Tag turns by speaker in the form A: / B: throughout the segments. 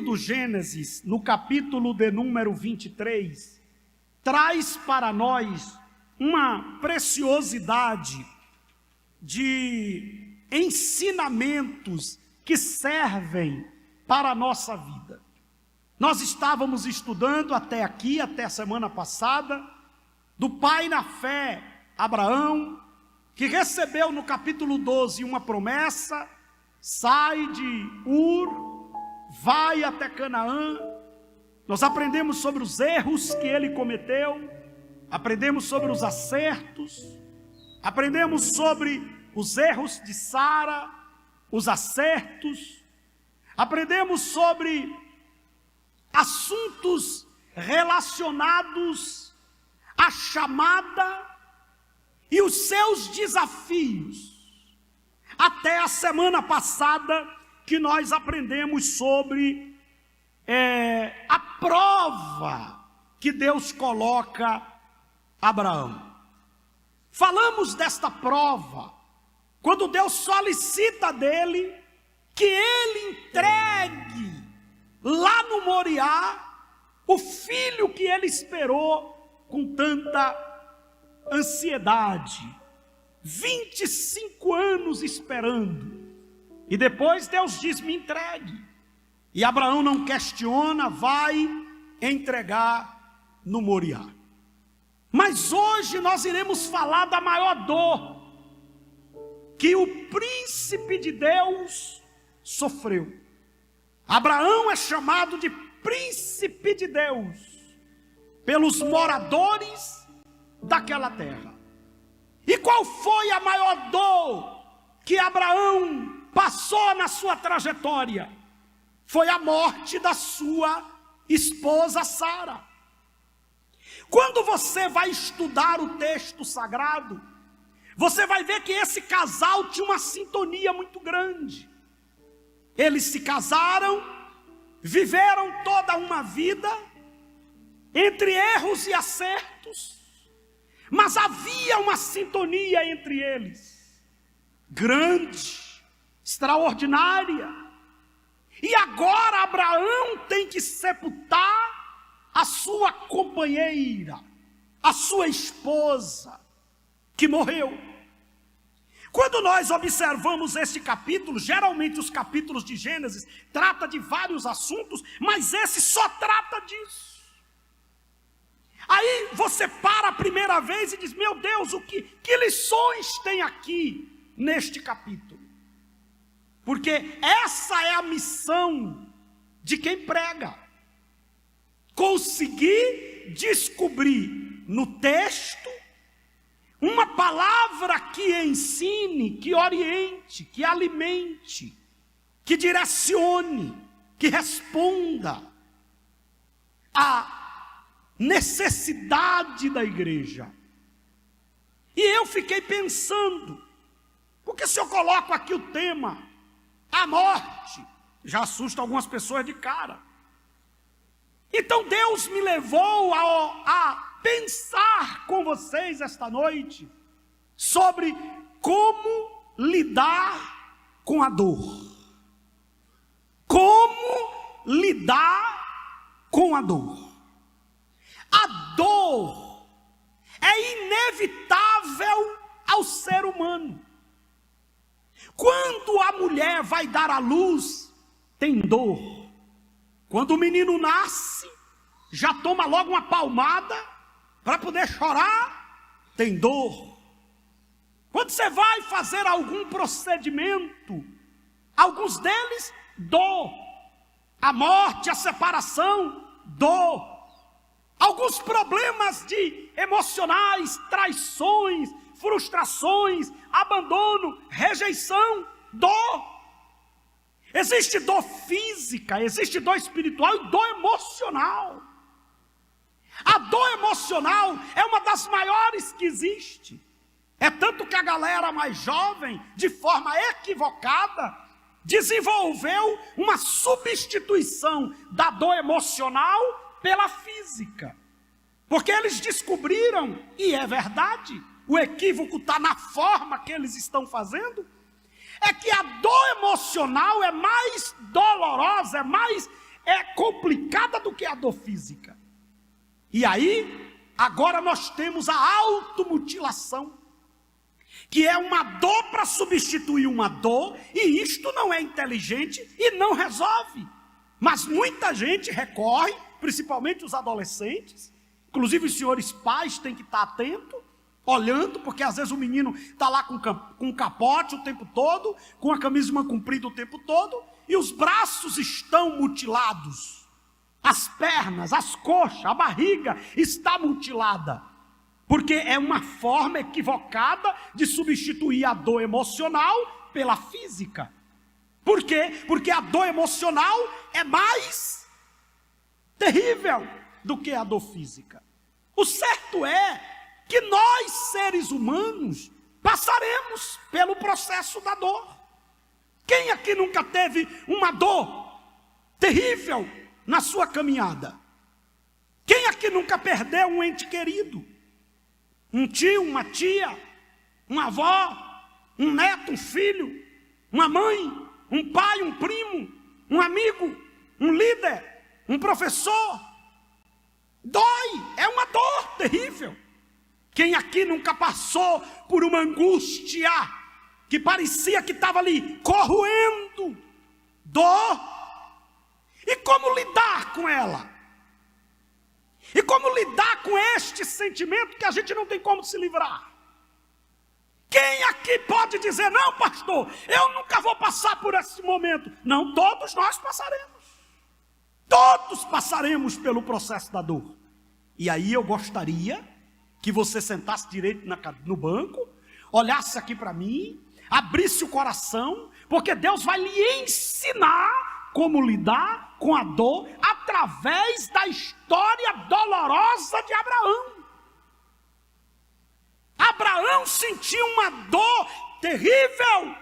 A: do Gênesis, no capítulo de número 23, traz para nós uma preciosidade de ensinamentos que servem para a nossa vida. Nós estávamos estudando até aqui, até a semana passada, do pai na fé, Abraão, que recebeu no capítulo 12 uma promessa: sai de Ur, vai até Canaã. Nós aprendemos sobre os erros que ele cometeu, aprendemos sobre os acertos, aprendemos sobre os erros de Sara, os acertos, aprendemos sobre assuntos relacionados à chamada e os seus desafios. Até a semana passada que nós aprendemos sobre a prova que Deus coloca a Abraão. Falamos desta prova, quando Deus solicita dele que ele entregue lá no Moriá o filho que ele esperou com tanta ansiedade, 25 anos esperando, e depois Deus diz: me entregue, e Abraão não questiona, vai entregar no Moriá. Mas hoje nós iremos falar da maior dor que o príncipe de Deus sofreu. Abraão é chamado de príncipe de Deus pelos moradores daquela terra. E qual foi a maior dor que Abraão passou na sua trajetória? Foi a morte da sua esposa Sara. Quando você vai estudar o texto sagrado, você vai ver que esse casal tinha uma sintonia muito grande. Eles se casaram, viveram toda uma vida, entre erros e acertos, mas havia uma sintonia entre eles, grande, extraordinária. E agora Abraão tem que sepultar a sua companheira, a sua esposa, que morreu. Quando nós observamos este capítulo, geralmente os capítulos de Gênesis tratam de vários assuntos, mas esse só trata disso. Aí você para a primeira vez e diz: meu Deus, que lições tem aqui neste capítulo? Porque essa é a missão de quem prega. Conseguir descobrir no texto uma palavra que ensine, que oriente, que alimente, que direcione, que responda à necessidade da igreja. E eu fiquei pensando, porque se eu coloco aqui o tema, a morte, já assusta algumas pessoas de cara. Então Deus me levou a pensar com vocês esta noite sobre como lidar com a dor. Como lidar com a dor. A dor é inevitável ao ser humano. Quando a mulher vai dar à luz, tem dor. Quando o menino nasce, já toma logo uma palmada para poder chorar, tem dor. Quando você vai fazer algum procedimento, alguns deles, dor. A morte, a separação, dor. Alguns problemas emocionais, traições, frustrações, abandono, rejeição, dor. Existe dor física, existe dor espiritual e dor emocional. A dor emocional é uma das maiores que existe. É tanto que a galera mais jovem, de forma equivocada, desenvolveu uma substituição da dor emocional pela física. Porque eles descobriram, e é verdade, o equívoco está na forma que eles estão fazendo, é que a dor emocional é mais dolorosa, é complicada do que a dor física. E aí, agora nós temos a automutilação, que é uma dor para substituir uma dor, e isto não é inteligente e não resolve. Mas muita gente recorre, principalmente os adolescentes, inclusive os senhores pais têm que estar atentos, olhando, porque às vezes o menino está lá com um capote o tempo todo, com a camisa de manga comprida o tempo todo, e os braços estão mutilados, as pernas, as coxas, a barriga está mutilada, porque é uma forma equivocada de substituir a dor emocional pela física. Por quê? Porque a dor emocional é mais terrível do que a dor física. O certo é que nós, seres humanos, passaremos pelo processo da dor. Quem aqui nunca teve uma dor terrível na sua caminhada? Quem aqui nunca perdeu um ente querido? Um tio, uma tia, uma avó, um neto, um filho, uma mãe, um pai, um primo, um amigo, um líder, um professor? Dói, é uma dor terrível. Quem aqui nunca passou por uma angústia que parecia que estava ali corroendo? Dor. E como lidar com ela? E como lidar com este sentimento que a gente não tem como se livrar? Quem aqui pode dizer, não, pastor, eu nunca vou passar por esse momento? Não, todos nós passaremos. Todos passaremos pelo processo da dor. E aí eu gostaria que você sentasse direito no banco, olhasse aqui para mim, abrisse o coração, porque Deus vai lhe ensinar como lidar com a dor através da história dolorosa de Abraão. Abraão sentiu uma dor terrível,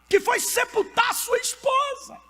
A: que foi sepultar sua esposa,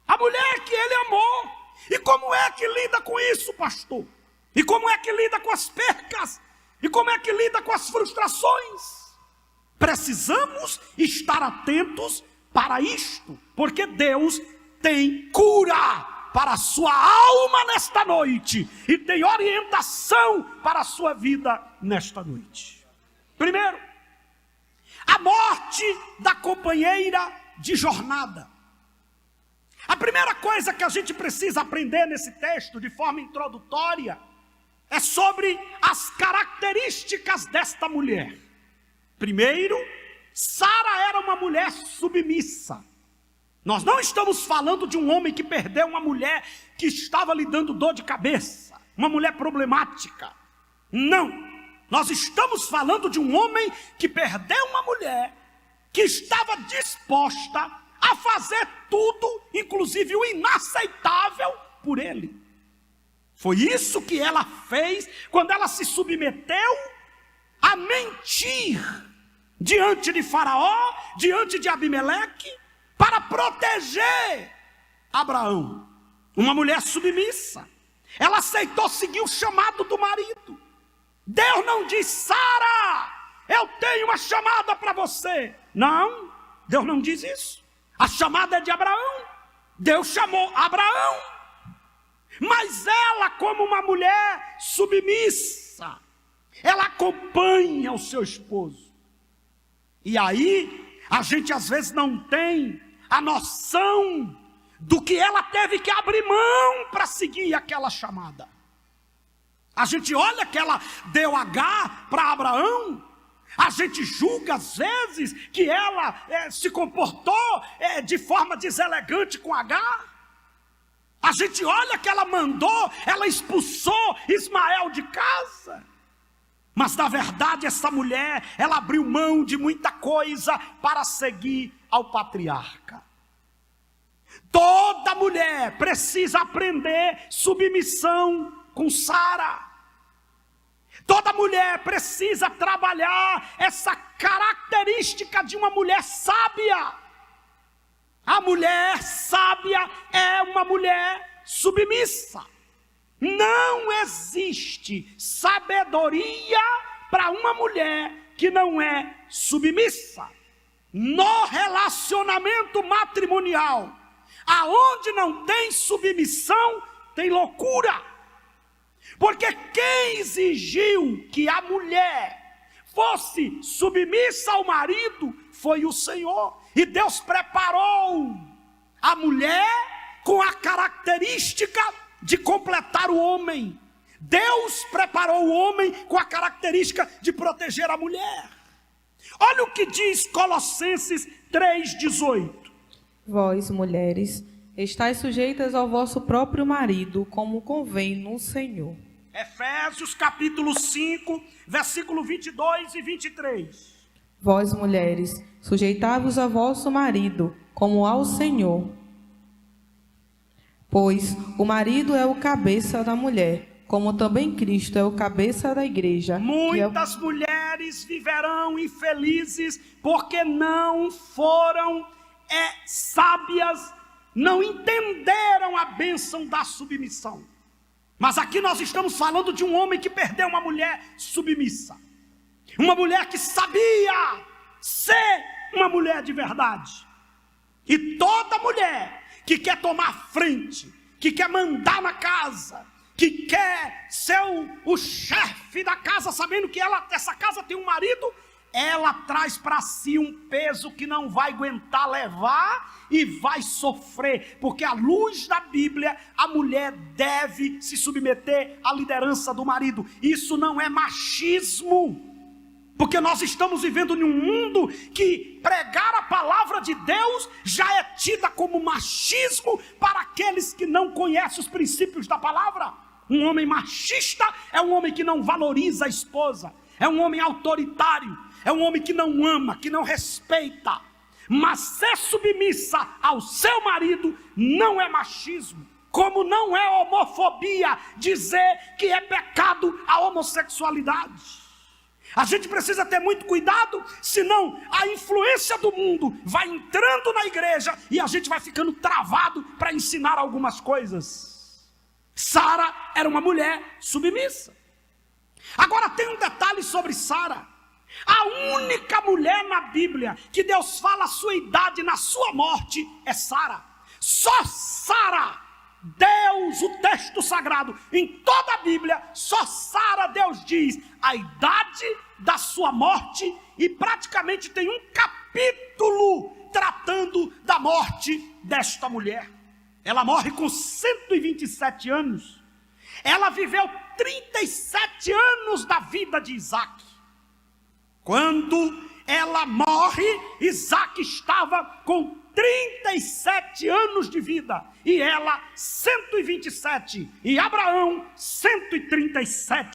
A: a mulher que ele amou. E como é que lida com isso, pastor? E como é que lida com as percas? E como é que lida com as frustrações? Precisamos estar atentos para isto, porque Deus tem cura para a sua alma nesta noite, e tem orientação para a sua vida nesta noite. Primeiro, a morte da companheira de jornada. A primeira coisa que a gente precisa aprender nesse texto, de forma introdutória, é sobre as características desta mulher. Primeiro, Sara era uma mulher submissa. Nós não estamos falando de um homem que perdeu uma mulher que estava lhe dando dor de cabeça, uma mulher problemática. Não. Nós estamos falando de um homem que perdeu uma mulher que estava disposta a fazer tudo, inclusive o inaceitável, por ele. Foi isso que ela fez quando ela se submeteu a mentir diante de Faraó, diante de Abimeleque, para proteger Abraão. Uma mulher submissa. Ela aceitou seguir o chamado do marido. Deus não diz, Sara, eu tenho uma chamada para você. Não, Deus não diz isso. A chamada é de Abraão. Deus chamou Abraão. Mas ela, como uma mulher submissa, ela acompanha o seu esposo. E aí, a gente às vezes não tem a noção do que ela teve que abrir mão para seguir aquela chamada. A gente olha que ela deu H para Abraão, a gente julga às vezes que ela se comportou de forma deselegante com H. A gente olha que ela mandou, ela expulsou Ismael de casa. Mas na verdade essa mulher, ela abriu mão de muita coisa para seguir ao patriarca. Toda mulher precisa aprender submissão com Sara. Toda mulher precisa trabalhar essa característica de uma mulher sábia. A mulher sábia é uma mulher submissa. Não existe sabedoria para uma mulher que não é submissa. No relacionamento matrimonial, Aonde não tem submissão, tem loucura. Porque quem exigiu que a mulher fosse submissa ao marido foi o Senhor. E Deus preparou a mulher com a característica de completar o homem. Deus preparou o homem com a característica de proteger a mulher. Olha o que diz Colossenses 3,18.
B: Vós, mulheres, estáis sujeitas ao vosso próprio marido, como convém no Senhor.
A: Efésios capítulo 5, versículo 22 e 23.
B: Vós, mulheres, sujeitai-vos a vosso marido, como ao Senhor. Pois o marido é o cabeça da mulher, como também Cristo é o cabeça da igreja.
A: Muitas mulheres viverão infelizes porque não foram sábias, não entenderam a bênção da submissão. Mas aqui nós estamos falando de um homem que perdeu uma mulher submissa. Uma mulher que sabia ser uma mulher de verdade. E toda mulher que quer tomar frente, que quer mandar na casa, que quer ser o chefe da casa, sabendo que essa casa tem um marido, ela traz para si um peso que não vai aguentar levar e vai sofrer, porque à luz da Bíblia, a mulher deve se submeter à liderança do marido. Isso não é machismo, porque nós estamos vivendo em um mundo que pregar a palavra de Deus já é tida como machismo para aqueles que não conhecem os princípios da palavra. Um homem machista é um homem que não valoriza a esposa, é um homem autoritário, é um homem que não ama, que não respeita. Mas ser submissa ao seu marido não é machismo, como não é homofobia dizer que é pecado a homossexualidade. A gente precisa ter muito cuidado, senão a influência do mundo vai entrando na igreja e a gente vai ficando travado para ensinar algumas coisas. Sara era uma mulher submissa. Agora tem um detalhe sobre Sara. A única mulher na Bíblia que Deus fala a sua idade na sua morte é Sara. Só Sara, Deus, o texto sagrado, em toda a Bíblia, só Sara Deus diz a idade da sua morte, e praticamente tem um capítulo tratando da morte desta mulher. Ela morre com 127 anos. Ela viveu 37 anos da vida de Isaac. Quando ela morre, Isaac estava com 37 anos de vida, e ela 127, e Abraão 137